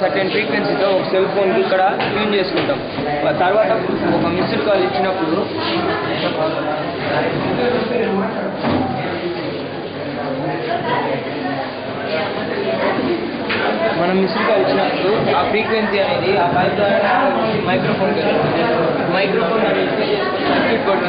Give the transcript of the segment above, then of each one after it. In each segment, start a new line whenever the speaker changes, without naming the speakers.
Certain ఫ్రీక్వెన్సీతో ఒక cell ఫోన్కి ఇక్కడ ట్యూన్ చేసుకుంటాం. తర్వాత ఒక మిస్డ్ కాల్ ఇచ్చినప్పుడు మనం మిస్డ్ కాల్ ఇచ్చినప్పుడు ఆ ఫ్రీక్వెన్సీ అనేది ఆ పైప్ ద్వారా మైక్రోఫోన్ అనేది సర్క్యూట్ బోర్డ్.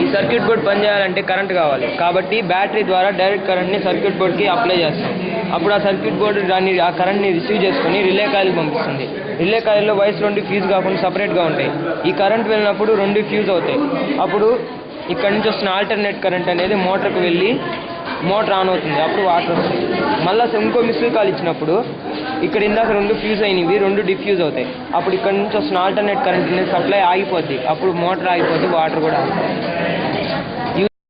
ఈ సర్క్యూట్ బోర్డ్ పనిచేయాలంటే కరెంట్ కావాలి, కాబట్టి బ్యాటరీ ద్వారా డైరెక్ట్ కరెంట్ని సర్క్యూట్ బోర్డ్కి అప్లై చేస్తాం. అప్పుడు ఆ సర్క్యూట్ బోర్డు ఆ కరెంట్ని రిసీవ్ చేసుకుని రిలే కాయిల్కి పంపిస్తుంది. రిలే కాయిల్లో వైర్స్ 2 ఫ్యూజ్ కాకుండా సపరేట్గా ఉంటాయి. ఈ కరెంట్ వెళ్ళినప్పుడు 2 ఫ్యూజ్ అవుతాయి. అప్పుడు ఇక్కడ నుంచి వస్తున్న ఆల్టర్నేట్ కరెంట్ అనేది మోటార్కి వెళ్ళి మోటార్ ఆన్ అవుతుంది. అప్పుడు వాటర్ వస్తాయి. మళ్ళీ ఇంకో మిస్డ్ కాల్ ఇచ్చినప్పుడు ఇక్కడ ఇందాక 2 ఫ్యూజ్ అయినవి 2 డిఫ్యూజ్ అవుతాయి. అప్పుడు ఇక్కడ నుంచి వస్తున్న ఆల్టర్నేట్ కరెంట్ అనేది సప్లై ఆగిపోద్ది. అప్పుడు మోటార్ ఆగిపోద్ది, వాటర్ కూడా ఆగిపోద్ది.